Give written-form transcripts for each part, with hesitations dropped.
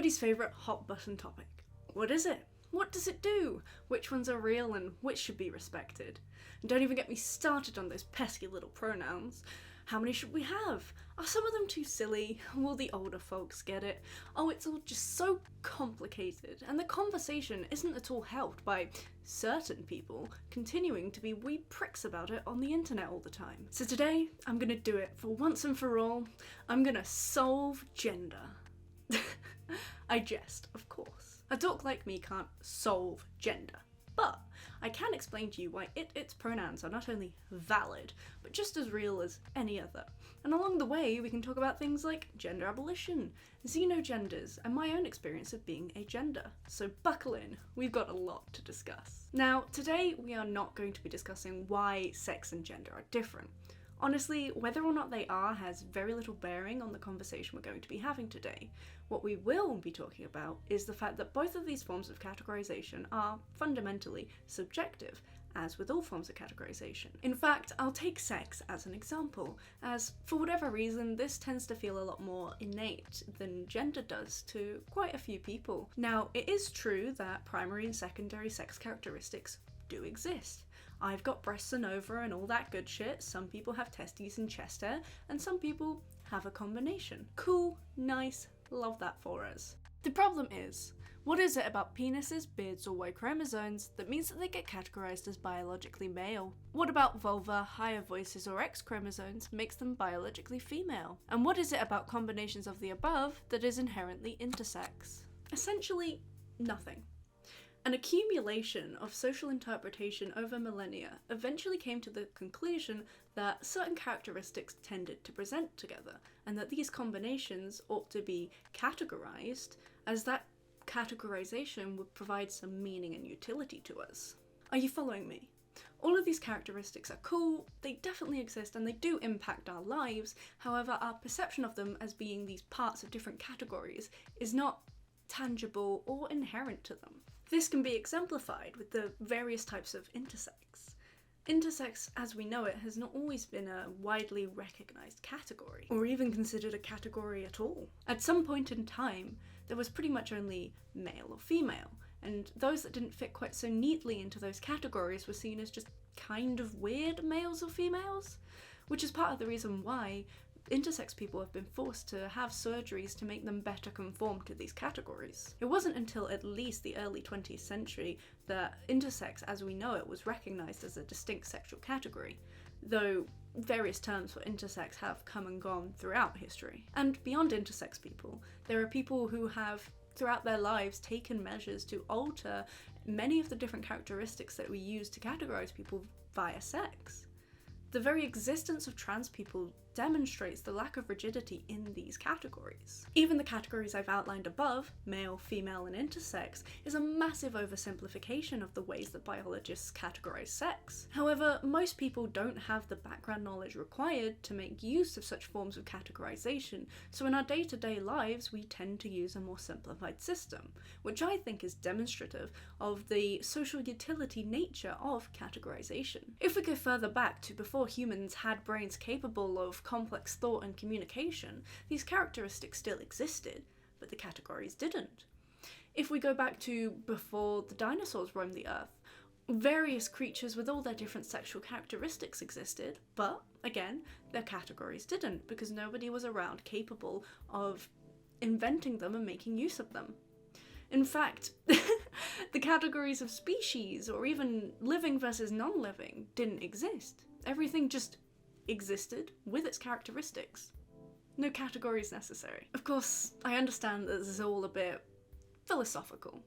Everybody's favourite hot button topic. What is it? What does it do? Which ones are real and which should be respected? And don't even get me started on those pesky little pronouns. How many should we have? Are some of them too silly? Will the older folks get it? Oh, it's all just so complicated, and the conversation isn't at all helped by certain people continuing to be wee pricks about it on the internet all the time. So today, I'm gonna do it for once and for all. I'm gonna solve gender. I jest, of course. A dork like me can't solve gender, but I can explain to you why its pronouns are not only valid, but just as real as any other. And along the way, we can talk about things like gender abolition, Xenogenders, and my own experience of being a gender. So buckle in, we've got a lot to discuss. Now, today we are not going to be discussing why sex and gender are different. Honestly, whether or not they are has very little bearing on the conversation we're going to be having today. What we will be talking about is the fact that both of these forms of categorization are fundamentally subjective, as with all forms of categorization. In fact, I'll take sex as an example, as for whatever reason, this tends to feel a lot more innate than gender does to quite a few people. Now, it is true that primary and secondary sex characteristics do exist. I've got breasts and ova and all that good shit. Some people have testes and chest hair, and some people have a combination. Cool, nice, love that for us. The problem is, what is it about penises, beards, or Y chromosomes that means that they get categorized as biologically male? What about vulva, higher voices, or X chromosomes makes them biologically female? And what is it about combinations of the above that is inherently intersex? Essentially, nothing. An accumulation of social interpretation over millennia eventually came to the conclusion that certain characteristics tended to present together, and that these combinations ought to be categorized, as that categorization would provide some meaning and utility to us. Are you following me? All of these characteristics are cool, they definitely exist, and they do impact our lives. However, our perception of them as being these parts of different categories is not tangible or inherent to them. This can be exemplified with the various types of intersex. Intersex, as we know it, has not always been a widely recognised category, or even considered a category at all. At some point in time, there was pretty much only male or female, and those that didn't fit quite so neatly into those categories were seen as just kind of weird males or females, which is part of the reason why intersex people have been forced to have surgeries to make them better conform to these categories. It wasn't until at least the early 20th century that intersex as we know it was recognised as a distinct sexual category, though various terms for intersex have come and gone throughout history. And beyond intersex people, there are people who have throughout their lives taken measures to alter many of the different characteristics that we use to categorise people via sex. The very existence of trans people demonstrates the lack of rigidity in these categories. Even the categories I've outlined above, male, female, and intersex, is a massive oversimplification of the ways that biologists categorize sex. However, most people don't have the background knowledge required to make use of such forms of categorization, so in our day-to-day lives we tend to use a more simplified system, which I think is demonstrative of the social utility nature of categorization. If we go further back to before humans had brains capable of complex thought and communication, these characteristics still existed, but the categories didn't. If we go back to before the dinosaurs roamed the earth, various creatures with all their different sexual characteristics existed, but again, their categories didn't, because nobody was around capable of inventing them and making use of them. In fact, the categories of species, or even living versus non-living, didn't exist. Everything just existed with its characteristics. No categories necessary. Of course, I understand that this is all a bit philosophical.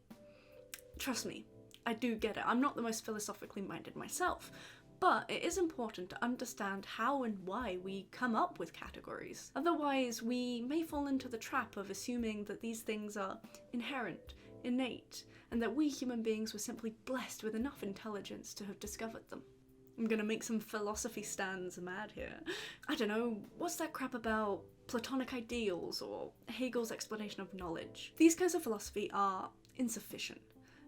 Trust me, I do get it. I'm not the most philosophically minded myself, but it is important to understand how and why we come up with categories. Otherwise, we may fall into the trap of assuming that these things are inherent, innate, and that we human beings were simply blessed with enough intelligence to have discovered them. I'm gonna make some philosophy stands mad here. I don't know, what's that crap about Platonic ideals or Hegel's explanation of knowledge? These kinds of philosophy are insufficient,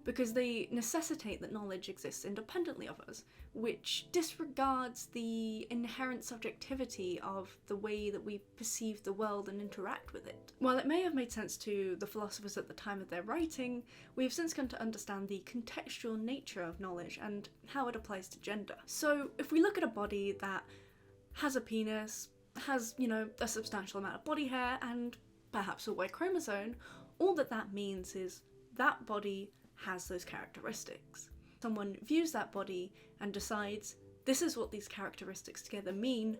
because they necessitate that knowledge exists independently of us, which disregards the inherent subjectivity of the way that we perceive the world and interact with it. While it may have made sense to the philosophers at the time of their writing, we have since come to understand the contextual nature of knowledge and how it applies to gender. So if we look at a body that has a penis, has, a substantial amount of body hair, and perhaps a Y chromosome, all that means is that body has those characteristics. Someone views that body and decides, this is what these characteristics together mean,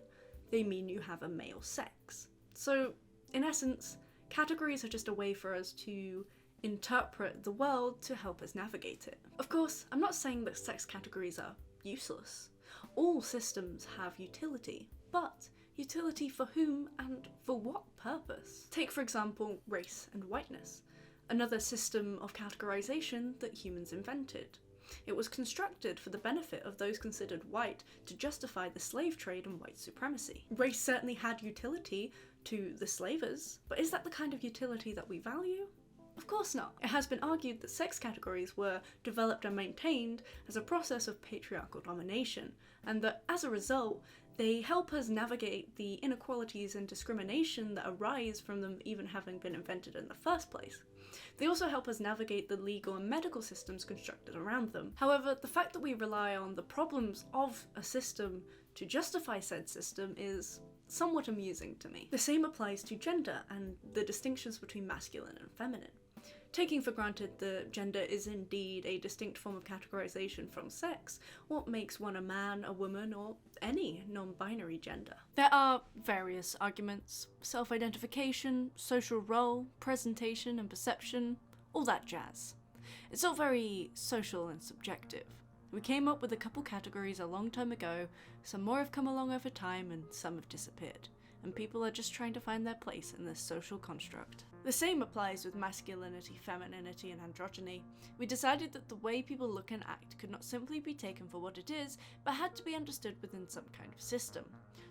they mean you have a male sex. So, in essence, categories are just a way for us to interpret the world to help us navigate it. Of course, I'm not saying that sex categories are useless. All systems have utility, but utility for whom and for what purpose? Take, for example, race and whiteness, another system of categorization that humans invented. It was constructed for the benefit of those considered white to justify the slave trade and white supremacy. Race certainly had utility to the slavers, but is that the kind of utility that we value? Of course not. It has been argued that sex categories were developed and maintained as a process of patriarchal domination, and that as a result, they help us navigate the inequalities and discrimination that arise from them even having been invented in the first place. They also help us navigate the legal and medical systems constructed around them. However, the fact that we rely on the problems of a system to justify said system is somewhat amusing to me. The same applies to gender and the distinctions between masculine and feminine. Taking for granted that gender is indeed a distinct form of categorization from sex, what makes one a man, a woman, or any non-binary gender? There are various arguments: self-identification, social role, presentation and perception, all that jazz. It's all very social and subjective. We came up with a couple categories a long time ago, some more have come along over time and some have disappeared, and people are just trying to find their place in this social construct. The same applies with masculinity, femininity, and androgyny. We decided that the way people look and act could not simply be taken for what it is, but had to be understood within some kind of system.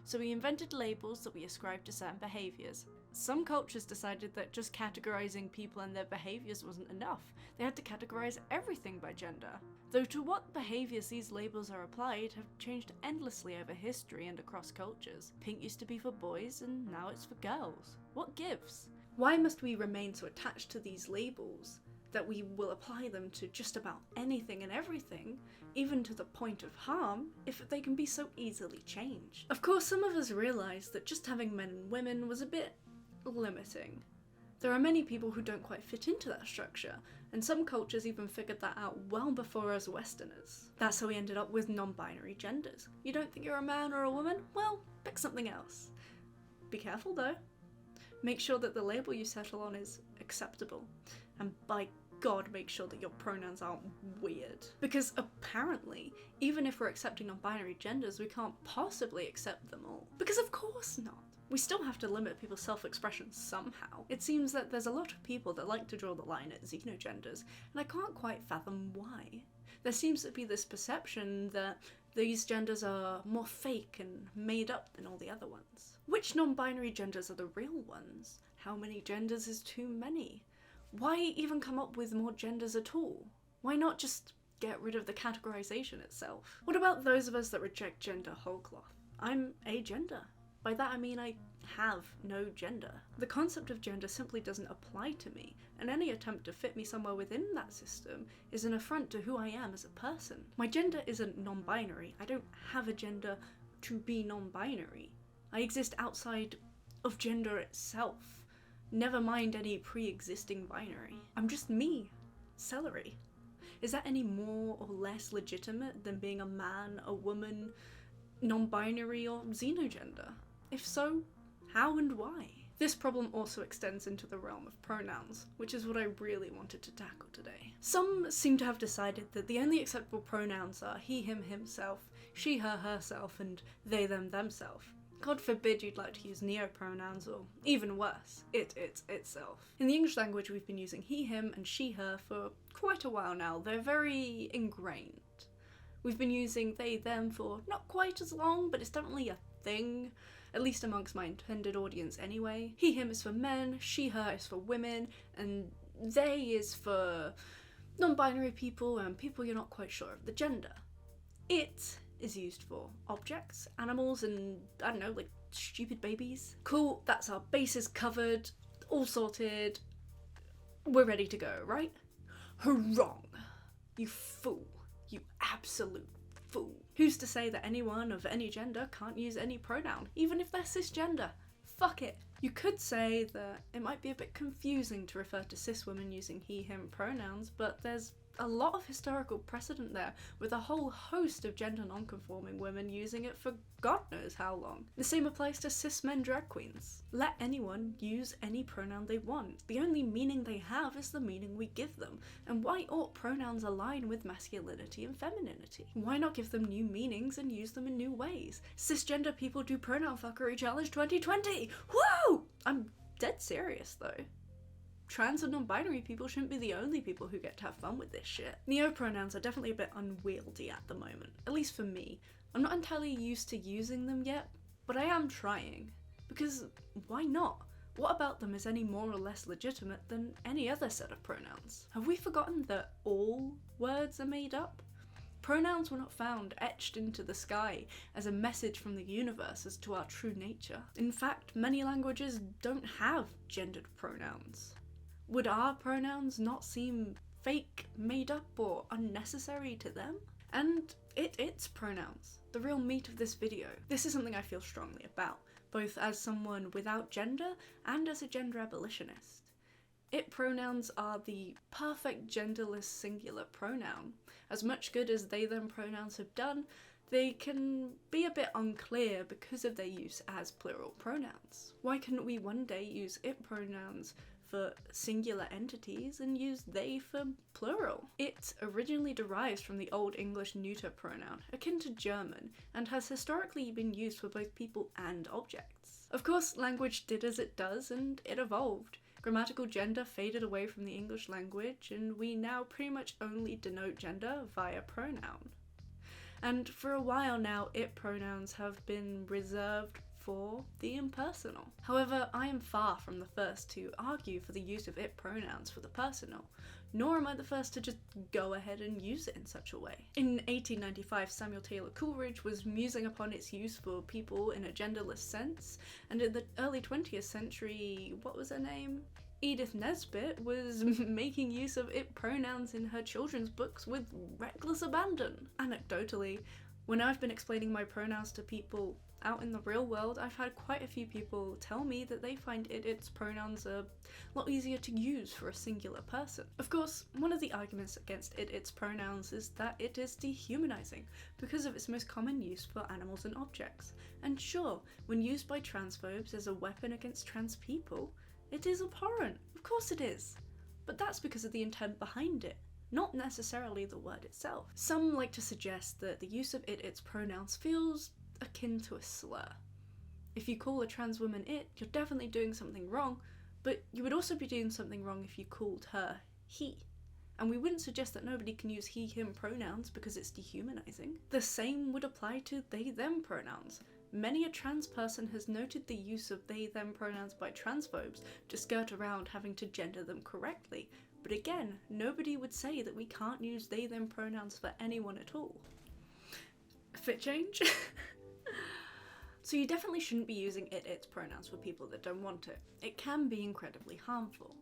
So we invented labels that we ascribed to certain behaviours. Some cultures decided that just categorising people and their behaviours wasn't enough. They had to categorise everything by gender. Though to what behaviours these labels are applied have changed endlessly over history and across cultures. Pink used to be for boys and now it's for girls. What gives? Why must we remain so attached to these labels that we will apply them to just about anything and everything, even to the point of harm, if they can be so easily changed? Of course, some of us realised that just having men and women was a bit limiting. There are many people who don't quite fit into that structure, and some cultures even figured that out well before us Westerners. That's how we ended up with non-binary genders. You don't think you're a man or a woman? Well, pick something else. Be careful though. Make sure that the label you settle on is acceptable, and by God, make sure that your pronouns aren't weird. Because apparently, even if we're accepting non-binary genders, we can't possibly accept them all. Because of course not. We still have to limit people's self-expression somehow. It seems that there's a lot of people that like to draw the line at xenogenders, and I can't quite fathom why. There seems to be this perception that these genders are more fake and made up than all the other ones. Which non-binary genders are the real ones? How many genders is too many? Why even come up with more genders at all? Why not just get rid of the categorization itself? What about those of us that reject gender whole cloth? I'm agender. By that I mean I have no gender. The concept of gender simply doesn't apply to me, and any attempt to fit me somewhere within that system is an affront to who I am as a person. My gender isn't non-binary. I don't have a gender to be non-binary. I exist outside of gender itself. Never mind any pre-existing binary. I'm just me. Celery. Is that any more or less legitimate than being a man, a woman, non-binary, or xenogender? If so, how and why? This problem also extends into the realm of pronouns, which is what I really wanted to tackle today. Some seem to have decided that the only acceptable pronouns are he, him, himself, she, her, herself, and they, them, themself. God forbid you'd like to use neopronouns, or even worse, it, itself. In the English language, we've been using he, him, and she, her for quite a while now. They're very ingrained. We've been using they, them for not quite as long, but it's definitely a thing, at least amongst my intended audience anyway. He, him is for men, she, her is for women, and they is for non-binary people and people you're not quite sure of the gender. It is used for objects, animals, and I don't know, like stupid babies. Cool, that's our bases covered, all sorted, we're ready to go, right? Wrong. You fool. You absolute fool. Who's to say that anyone of any gender can't use any pronoun, even if they're cisgender? Fuck it. You could say that it might be a bit confusing to refer to cis women using he, him pronouns, but there's a lot of historical precedent there, with a whole host of gender non-conforming women using it for God knows how long. The same applies to cis men drag queens. Let anyone use any pronoun they want. The only meaning they have is the meaning we give them. And why ought pronouns align with masculinity and femininity? Why not give them new meanings and use them in new ways? Cisgender people do pronoun fuckery challenge 2020! Woo! I'm dead serious though. Trans and non-binary people shouldn't be the only people who get to have fun with this shit. Neo-pronouns are definitely a bit unwieldy at the moment, at least for me. I'm not entirely used to using them yet, but I am trying. Because why not? What about them is any more or less legitimate than any other set of pronouns? Have we forgotten that all words are made up? Pronouns were not found etched into the sky as a message from the universe as to our true nature. In fact, many languages don't have gendered pronouns. Would our pronouns not seem fake, made up, or unnecessary to them? And it's pronouns, the real meat of this video. This is something I feel strongly about, both as someone without gender and as a gender abolitionist. It pronouns are the perfect genderless singular pronoun. As much good as they them pronouns have done, they can be a bit unclear because of their use as plural pronouns. Why couldn't we one day use it pronouns for singular entities and use they for plural? It originally derives from the Old English neuter pronoun, akin to German, and has historically been used for both people and objects. Of course, language did as it does, and it evolved. Grammatical gender faded away from the English language, and we now pretty much only denote gender via pronoun. And for a while now, it pronouns have been reserved for the impersonal. However, I am far from the first to argue for the use of it pronouns for the personal, nor am I the first to just go ahead and use it in such a way. In 1895, Samuel Taylor Coleridge was musing upon its use for people in a genderless sense, and in the early 20th century, what was her name? Edith Nesbit was making use of it pronouns in her children's books with reckless abandon. Anecdotally, when I've been explaining my pronouns to people out in the real world, I've had quite a few people tell me that they find its pronouns a lot easier to use for a singular person. Of course, one of the arguments against its pronouns is that it is dehumanizing because of its most common use for animals and objects. And sure, when used by transphobes as a weapon against trans people, it is abhorrent. Of course it is. But that's because of the intent behind it, not necessarily the word itself. Some like to suggest that the use of its pronouns feels akin to a slur. If you call a trans woman it, you're definitely doing something wrong, but you would also be doing something wrong if you called her he. And we wouldn't suggest that nobody can use he, him pronouns because it's dehumanizing. The same would apply to they, them pronouns. Many a trans person has noted the use of they, them pronouns by transphobes to skirt around having to gender them correctly. But again, nobody would say that we can't use they, them pronouns for anyone at all. Fit change? So you definitely shouldn't be using its pronouns for people that don't want it. It can be incredibly harmful.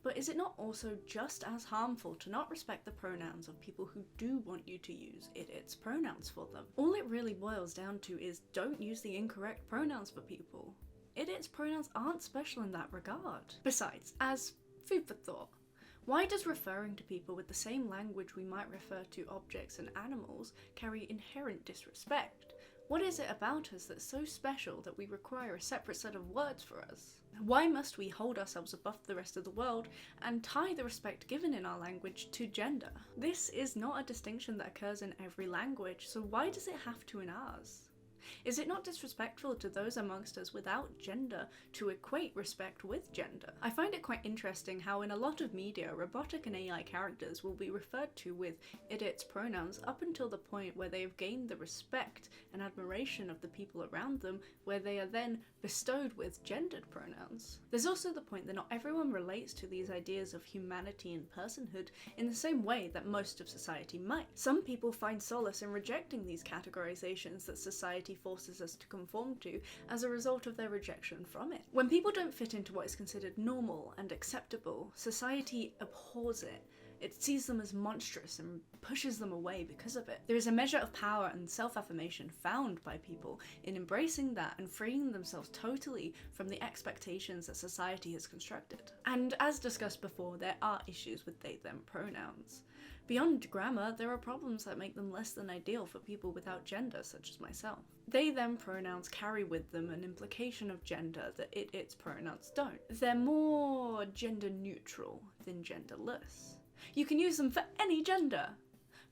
But is it not also just as harmful to not respect the pronouns of people who do want you to use its pronouns for them? All it really boils down to is don't use the incorrect pronouns for people. Its pronouns aren't special in that regard. Besides, as food for thought, why does referring to people with the same language we might refer to objects and animals carry inherent disrespect? What is it about us that's so special that we require a separate set of words for us? Why must we hold ourselves above the rest of the world and tie the respect given in our language to gender? This is not a distinction that occurs in every language, so why does it have to in ours? Is it not disrespectful to those amongst us without gender to equate respect with gender? I find it quite interesting how in a lot of media, robotic and AI characters will be referred to with it/its pronouns up until the point where they have gained the respect and admiration of the people around them, where they are then bestowed with gendered pronouns. There's also the point that not everyone relates to these ideas of humanity and personhood in the same way that most of society might. Some people find solace in rejecting these categorizations that society forces us to conform to as a result of their rejection from it. When people don't fit into what is considered normal and acceptable, society abhors it. It sees them as monstrous and pushes them away because of it. There is a measure of power and self-affirmation found by people in embracing that and freeing themselves totally from the expectations that society has constructed. And as discussed before, there are issues with they/them pronouns. Beyond grammar, there are problems that make them less than ideal for people without gender, such as myself. They/them pronouns carry with them an implication of gender that it/its pronouns don't. They're more gender neutral than genderless. You can use them for any gender,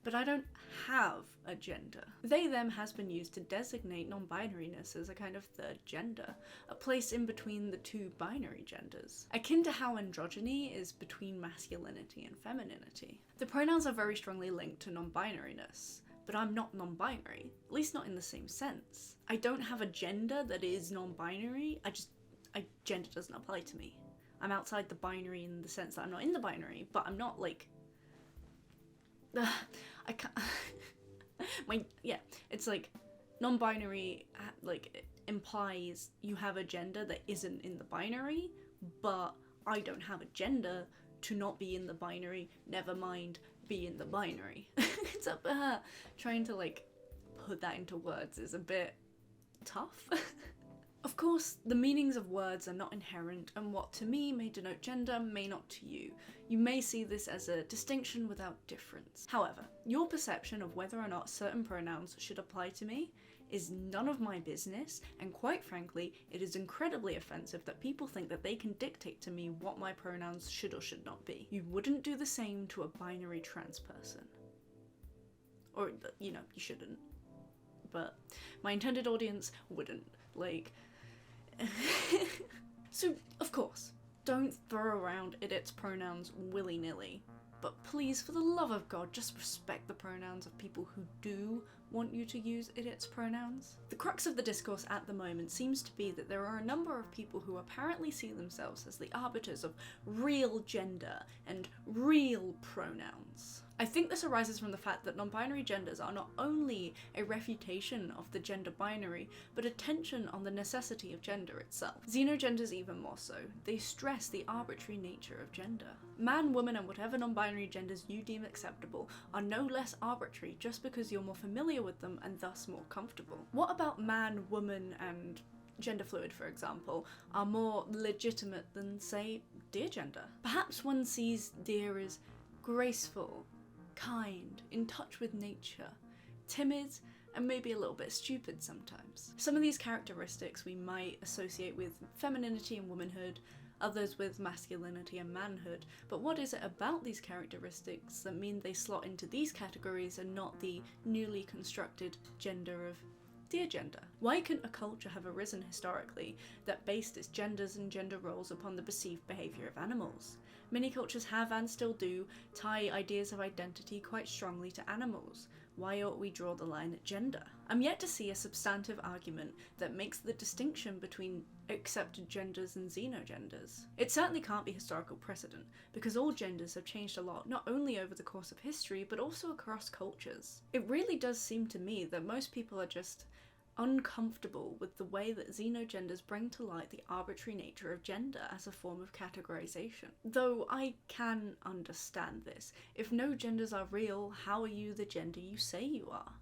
but I don't have a gender. They/them has been used to designate non-binariness as a kind of third gender, a place in between the two binary genders, akin to how androgyny is between masculinity and femininity. The pronouns are very strongly linked to non-binariness, but I'm not non-binary, at least not in the same sense. I don't have a gender that is non-binary, gender doesn't apply to me. I'm outside the binary in the sense that I'm not in the binary, but I'm not like, I can't, it's like, non-binary, like, it implies you have a gender that isn't in the binary, but I don't have a gender to not be in the binary, never mind be in the binary. It's trying to like, put that into words is a bit tough. Of course, the meanings of words are not inherent, and what to me may denote gender may not to you. You may see this as a distinction without difference. However, your perception of whether or not certain pronouns should apply to me is none of my business, and quite frankly, it is incredibly offensive that people think that they can dictate to me what my pronouns should or should not be. You wouldn't do the same to a binary trans person. Or, you shouldn't. But my intended audience wouldn't. Like... So, of course, don't throw around it/its pronouns willy-nilly, but please, for the love of God, just respect the pronouns of people who do want you to use it/its pronouns. The crux of the discourse at the moment seems to be that there are a number of people who apparently see themselves as the arbiters of real gender and real pronouns. I think this arises from the fact that non-binary genders are not only a refutation of the gender binary, but a tension on the necessity of gender itself. Xenogenders even more so. They stress the arbitrary nature of gender. Man, woman, and whatever non-binary genders you deem acceptable are no less arbitrary just because you're more familiar with them and thus more comfortable. What about man, woman, and gender fluid, for example, are more legitimate than, say, dear gender? Perhaps one sees dear as graceful, kind, in touch with nature, timid, and maybe a little bit stupid sometimes. Some of these characteristics we might associate with femininity and womanhood, others with masculinity and manhood, but what is it about these characteristics that mean they slot into these categories and not the newly constructed gender of dear gender? Why couldn't a culture have arisen historically that based its genders and gender roles upon the perceived behaviour of animals? Many cultures have and still do tie ideas of identity quite strongly to animals. Why ought we draw the line at gender? I'm yet to see a substantive argument that makes the distinction between accepted genders and xenogenders. It certainly can't be historical precedent, because all genders have changed a lot, not only over the course of history, but also across cultures. It really does seem to me that most people are just uncomfortable with the way that xenogenders bring to light the arbitrary nature of gender as a form of categorization. Though I can understand this. If no genders are real, how are you the gender you say you are?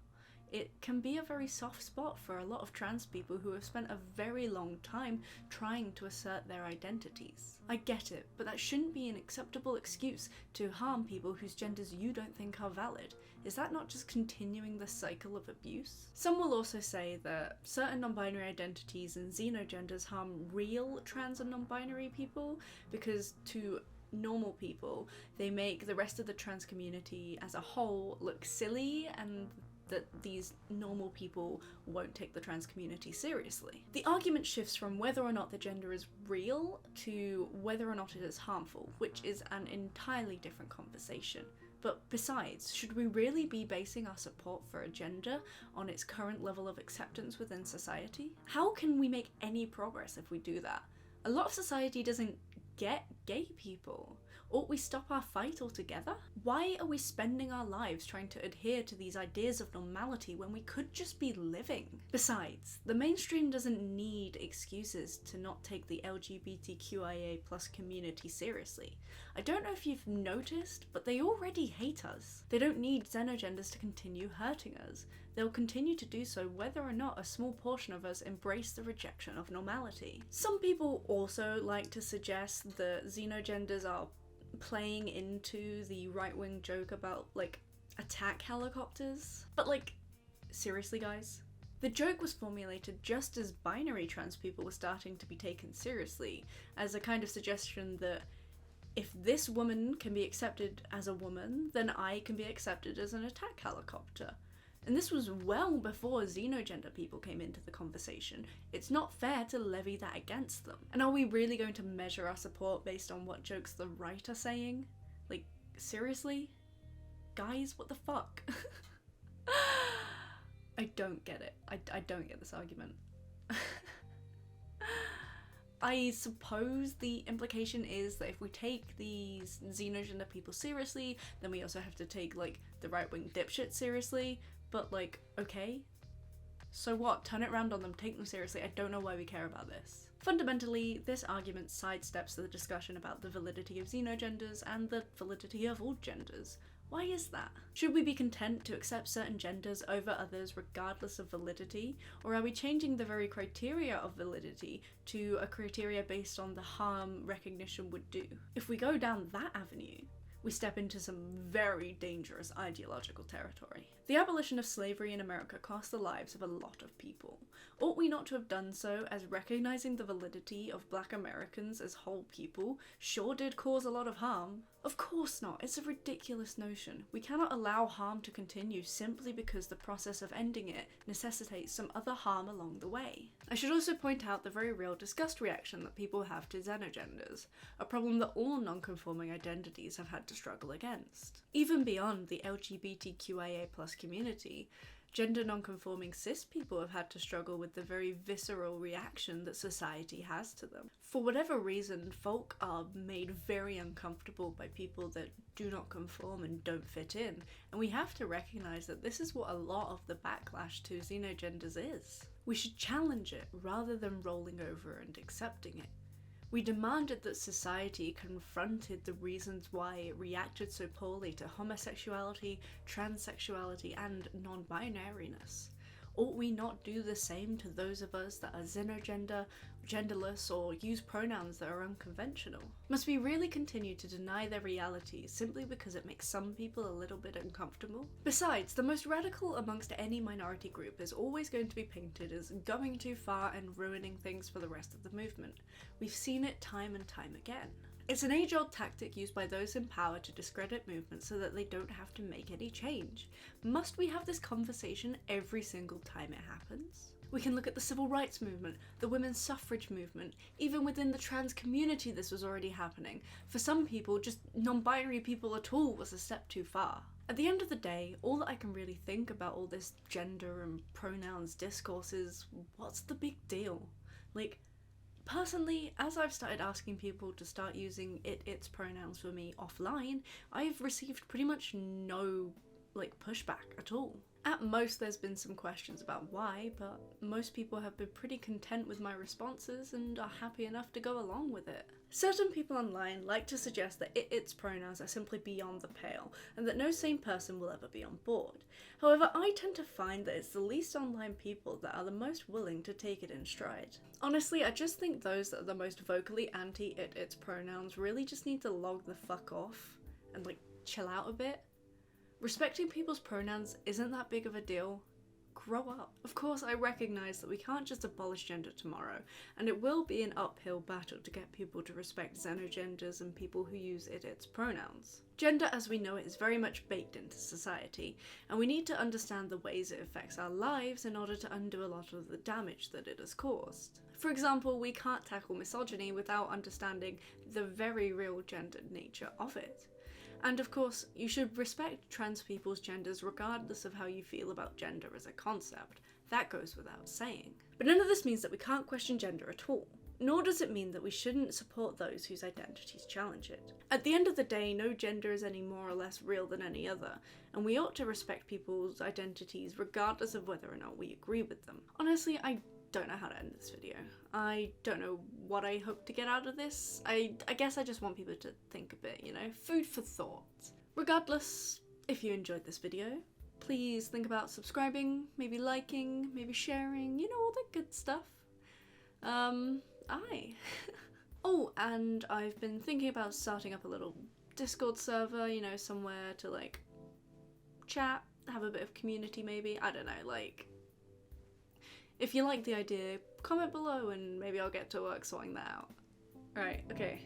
It can be a very soft spot for a lot of trans people who have spent a very long time trying to assert their identities. I get it, but that shouldn't be an acceptable excuse to harm people whose genders you don't think are valid. Is that not just continuing the cycle of abuse? Some will also say that certain non-binary identities and xenogenders harm real trans and non-binary people because to normal people they make the rest of the trans community as a whole look silly and that these normal people won't take the trans community seriously. The argument shifts from whether or not the gender is real to whether or not it is harmful, which is an entirely different conversation. But besides, should we really be basing our support for a gender on its current level of acceptance within society? How can we make any progress if we do that? A lot of society doesn't get gay people. Ought we stop our fight altogether? Why are we spending our lives trying to adhere to these ideas of normality when we could just be living? Besides, the mainstream doesn't need excuses to not take the LGBTQIA+ community seriously. I don't know if you've noticed, but they already hate us. They don't need Xenogenders to continue hurting us. They'll continue to do so whether or not a small portion of us embrace the rejection of normality. Some people also like to suggest that Xenogenders are playing into the right-wing joke about, like, attack helicopters. But, like, seriously guys? The joke was formulated just as binary trans people were starting to be taken seriously, as a kind of suggestion that if this woman can be accepted as a woman, then I can be accepted as an attack helicopter. And this was well before xenogender people came into the conversation. It's not fair to levy that against them. And are we really going to measure our support based on what jokes the right are saying? Like, seriously? Guys, what the fuck? I don't get it. I don't get this argument. I suppose the implication is that if we take these xenogender people seriously, then we also have to take, like, the right-wing dipshit seriously. But, like, okay, so what? Turn it around on them, take them seriously. I don't know why we care about this. Fundamentally, this argument sidesteps the discussion about the validity of xenogenders and the validity of all genders. Why is that? Should we be content to accept certain genders over others regardless of validity? Or are we changing the very criteria of validity to a criteria based on the harm recognition would do? If we go down that avenue, we step into some very dangerous ideological territory. The abolition of slavery in America cost the lives of a lot of people. Ought we not to have done so, as recognizing the validity of Black Americans as whole people sure did cause a lot of harm? Of course not. It's a ridiculous notion. We cannot allow harm to continue simply because the process of ending it necessitates some other harm along the way. I should also point out the very real disgust reaction that people have to xenogenders, a problem that all non-conforming identities have had to struggle against. Even beyond the LGBTQIA+ community, gender non-conforming cis people have had to struggle with the very visceral reaction that society has to them. For whatever reason, folk are made very uncomfortable by people that do not conform and don't fit in, and we have to recognise that this is what a lot of the backlash to xenogenders is. We should challenge it rather than rolling over and accepting it. We demanded that society confronted the reasons why it reacted so poorly to homosexuality, transsexuality, and non-binariness. Ought we not do the same to those of us that are xenogender, genderless, or use pronouns that are unconventional? Must we really continue to deny their realities simply because it makes some people a little bit uncomfortable? Besides, the most radical amongst any minority group is always going to be painted as going too far and ruining things for the rest of the movement. We've seen it time and time again. It's an age-old tactic used by those in power to discredit movements so that they don't have to make any change. Must we have this conversation every single time it happens? We can look at the civil rights movement, the women's suffrage movement. Even within the trans community this was already happening. For some people, just non-binary people at all was a step too far. At the end of the day, all that I can really think about all this gender and pronouns discourse is, what's the big deal? Like, personally, as I've started asking people to start using its pronouns for me offline, I've received pretty much no, pushback at all. At most, there's been some questions about why, but most people have been pretty content with my responses and are happy enough to go along with it. Certain people online like to suggest that its pronouns are simply beyond the pale, and that no sane person will ever be on board. However, I tend to find that it's the least online people that are the most willing to take it in stride. Honestly, I just think those that are the most vocally anti-its pronouns really just need to log the fuck off and, chill out a bit. Respecting people's pronouns isn't that big of a deal. grow up. Of course, I recognise that we can't just abolish gender tomorrow, and it will be an uphill battle to get people to respect xenogenders and people who use its pronouns. Gender as we know it is very much baked into society, and we need to understand the ways it affects our lives in order to undo a lot of the damage that it has caused. For example, we can't tackle misogyny without understanding the very real gendered nature of it. And of course, you should respect trans people's genders regardless of how you feel about gender as a concept. That goes without saying. But none of this means that we can't question gender at all. Nor does it mean that we shouldn't support those whose identities challenge it. At the end of the day, no gender is any more or less real than any other, and we ought to respect people's identities regardless of whether or not we agree with them. Honestly, I don't know how to end this video. I don't know what I hope to get out of this. I guess I just want people to think a bit, you know? Food for thought. Regardless, if you enjoyed this video, please think about subscribing, maybe liking, maybe sharing, you know, all that good stuff. Oh, and I've been thinking about starting up a little Discord server, you know, somewhere to like chat, have a bit of community maybe, I don't know, like, if you like the idea, comment below and maybe I'll get to work sorting that out. Alright, okay.